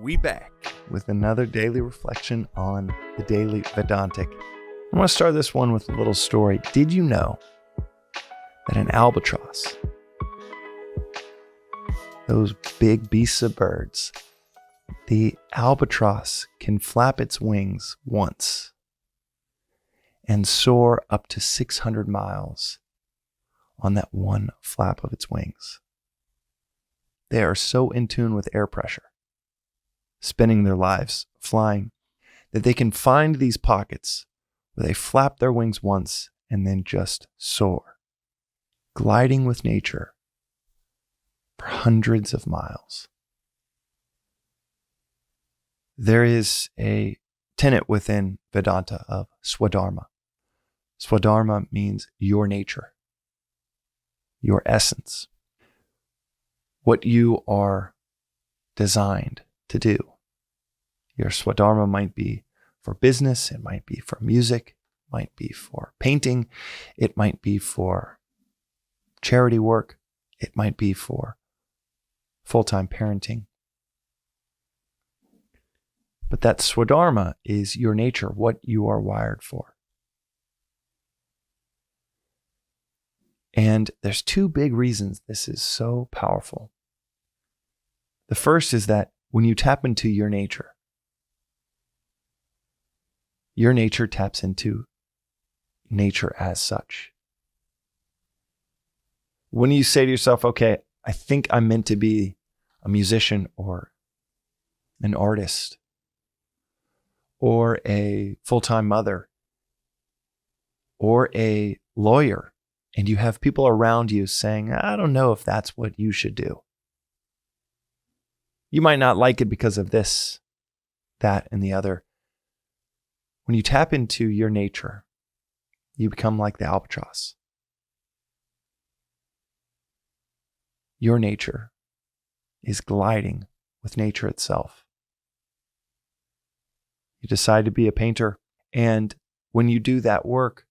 We back with another daily reflection on the Daily Vedantic. I want to start this one with a little story. Did you know that an albatross, those big beasts of birds, the albatross can flap its wings once and soar up to 600 miles on that one flap of its wings? They are so in tune with air pressure, spending their lives flying, that they can find these pockets where they flap their wings once and then just soar, gliding with nature for hundreds of miles. There is a tenet within Vedanta of Swadharma. Swadharma means your nature, your essence, what you are designed to do. Your Swadharma might be for business, it might be for music, it might be for painting, it might be for charity work, it might be for full-time parenting. But that Swadharma is your nature, what you are wired for. And there's two big reasons this is so powerful. The first is that when you tap into your nature taps into nature as such. When you say to yourself, okay, I think I'm meant to be a musician or an artist or a full-time mother or a lawyer, and you have people around you saying, I don't know if that's what you should do. You might not like it because of this, that, and the other. When you tap into your nature, you become like the albatross. Your nature is gliding with nature itself. You decide to be a painter, and when you do that work,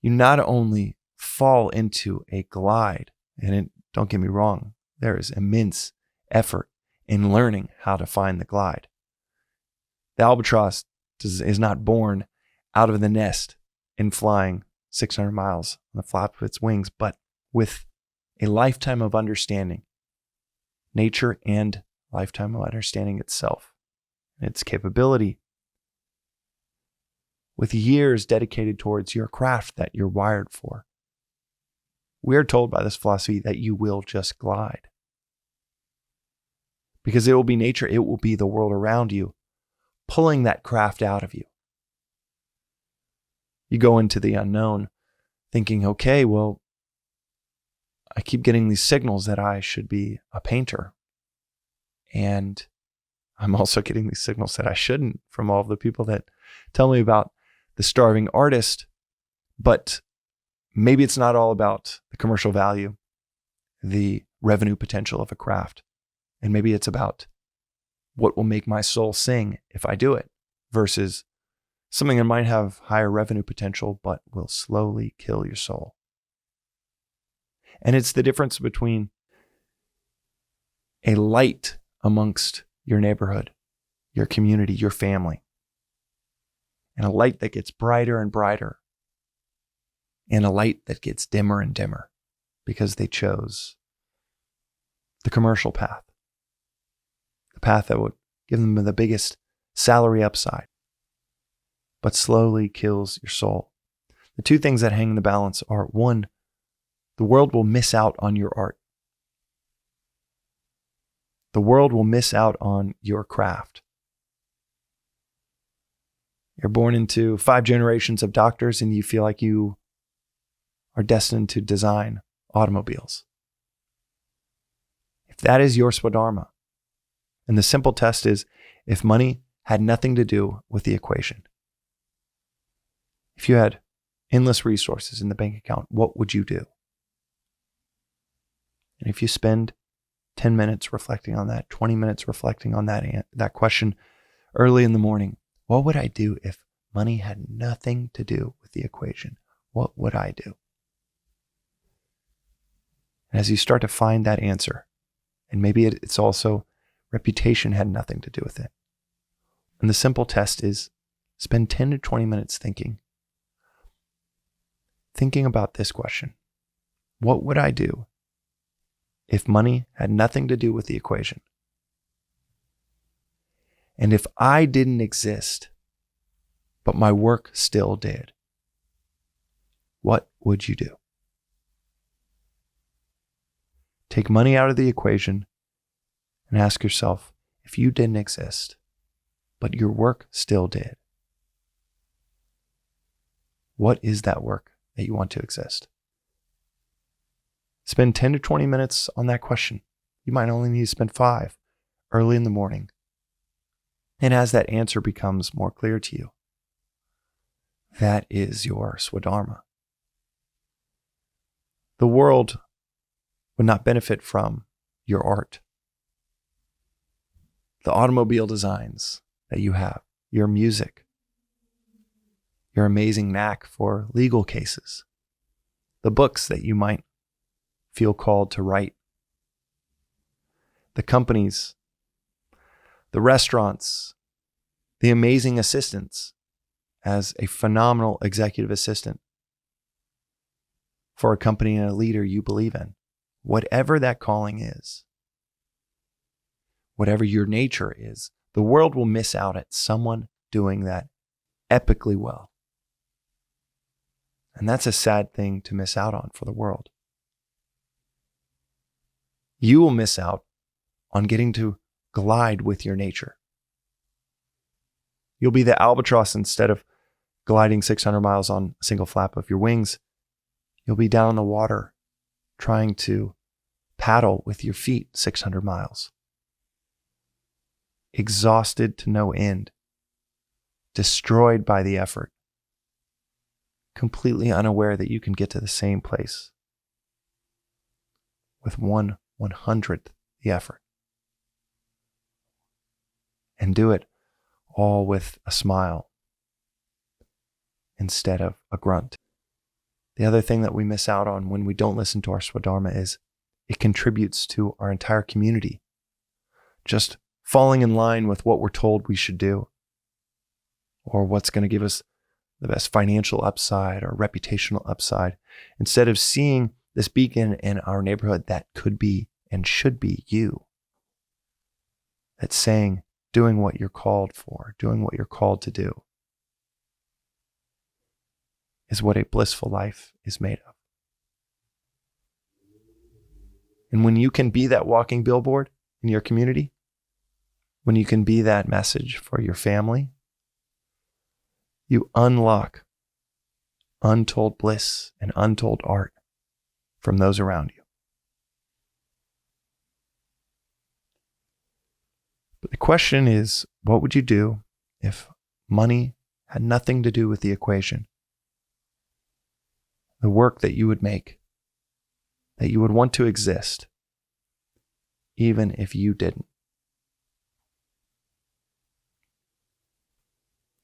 you not only fall into a glide, and don't get me wrong, there is immense effort in learning how to find the glide. The albatross is not born out of the nest and flying 600 miles on the flap of its wings, but with a lifetime of understanding, nature and lifetime of understanding itself, its capability, with years dedicated towards your craft that you're wired for. We are told by this philosophy that you will just glide. Because it will be nature, it will be the world around you, pulling that craft out of you. You go into the unknown thinking, okay, well, I keep getting these signals that I should be a painter. And I'm also getting these signals that I shouldn't from all of the people that tell me about the starving artist. But maybe it's not all about the commercial value, the revenue potential of a craft. And maybe it's about what will make my soul sing if I do it versus something that might have higher revenue potential but will slowly kill your soul. And it's the difference between a light amongst your neighborhood, your community, your family, and a light that gets brighter and brighter, and a light that gets dimmer and dimmer because they chose the commercial path. Path that would give them the biggest salary upside, but slowly kills your soul. The two things that hang in the balance are, one, the world will miss out on your art. The world will miss out on your craft. You're born into 5 generations of doctors and you feel like you are destined to design automobiles. If that is your Swadharma, and the simple test is, if money had nothing to do with the equation, if you had endless resources in the bank account, what would you do? And if you spend 10 minutes reflecting on that, 20 minutes reflecting on that question early in the morning, what would I do if money had nothing to do with the equation? What would I do? And as you start to find that answer, and maybe it's also Reputation had nothing to do with it. And the simple test is spend 10 to 20 minutes thinking about this question. What would I do if money had nothing to do with the equation? And if I didn't exist, but my work still did, what would you do? Take money out of the equation and ask yourself, if you didn't exist, but your work still did, what is that work that you want to exist? Spend 10 to 20 minutes on that question. You might only need to spend 5 early in the morning. And as that answer becomes more clear to you, that is your Swadharma. The world would not benefit from your art. The automobile designs that you have, your music, your amazing knack for legal cases, the books that you might feel called to write, the companies, the restaurants, the amazing assistants as a phenomenal executive assistant for a company and a leader you believe in. Whatever that calling is, whatever your nature is, the world will miss out at someone doing that epically well. And that's a sad thing to miss out on for the world. You will miss out on getting to glide with your nature. You'll be the albatross instead of gliding 600 miles on a single flap of your wings. You'll be down in the water trying to paddle with your feet 600 miles. Exhausted to no end. Destroyed by the effort. Completely unaware that you can get to the same place with 1/100th the effort. And do it all with a smile instead of a grunt. The other thing that we miss out on when we don't listen to our Swadharma is it contributes to our entire community. Just falling in line with what we're told we should do, or what's going to give us the best financial upside or reputational upside, instead of seeing this beacon in our neighborhood that could be and should be you. That's saying, doing what you're called for, doing what you're called to do, is what a blissful life is made of. And when you can be that walking billboard in your community, when you can be that message for your family, you unlock untold bliss and untold art from those around you. But the question is, what would you do if money had nothing to do with the equation? The work that you would make, that you would want to exist, even if you didn't.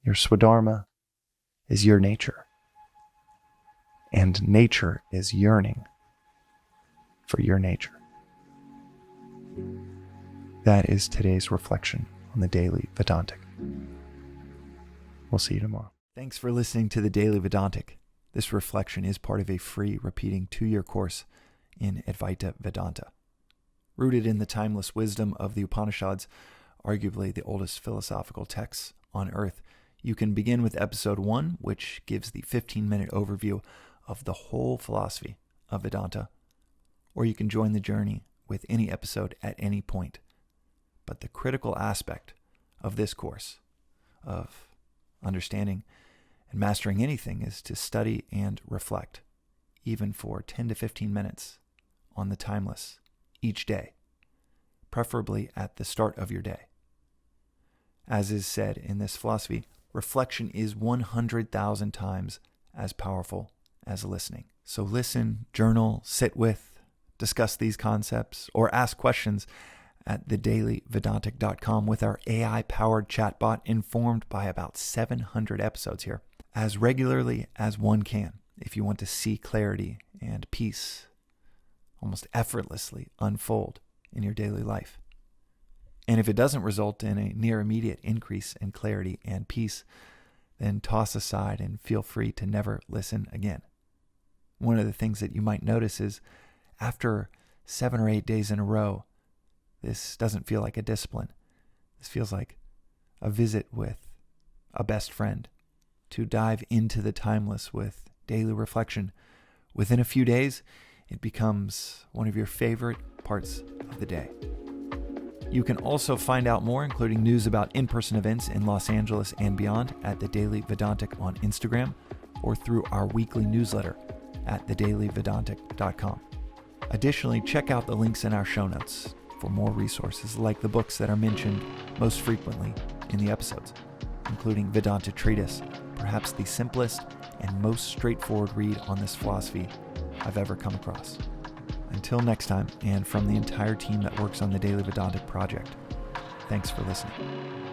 Your Swadharma is your nature, and nature is yearning for your nature. That is today's reflection on the Daily Vedantic. We'll see you tomorrow. Thanks for listening to the Daily Vedantic. This reflection is part of a free repeating 2-year course in Advaita Vedanta. Rooted in the timeless wisdom of the Upanishads, arguably the oldest philosophical texts on earth, you can begin with episode 1, which gives the 15-minute overview of the whole philosophy of Vedanta, or you can join the journey with any episode at any point. But the critical aspect of this course, of understanding and mastering anything, is to study and reflect, even for 10 to 15 minutes on the timeless each day, preferably at the start of your day. As is said in this philosophy, reflection is 100,000 times as powerful as listening. So listen, journal, sit with, discuss these concepts, or ask questions at thedailyvedantic.com with our AI-powered chatbot, informed by about 700 episodes here, as regularly as one can, if you want to see clarity and peace almost effortlessly unfold in your daily life. And if it doesn't result in a near immediate increase in clarity and peace, then toss aside and feel free to never listen again. One of the things that you might notice is after 7 or 8 days in a row, this doesn't feel like a discipline. This feels like a visit with a best friend, to dive into the timeless with daily reflection. Within a few days, it becomes one of your favorite parts of the day. You can also find out more, including news about in-person events in Los Angeles and beyond, at the Daily Vedantic on Instagram or through our weekly newsletter at thedailyvedantic.com. Additionally, check out the links in our show notes for more resources like the books that are mentioned most frequently in the episodes, including Vedanta Treatise, perhaps the simplest and most straightforward read on this philosophy I've ever come across. Until next time, and from the entire team that works on the Daily Vedantic project, thanks for listening.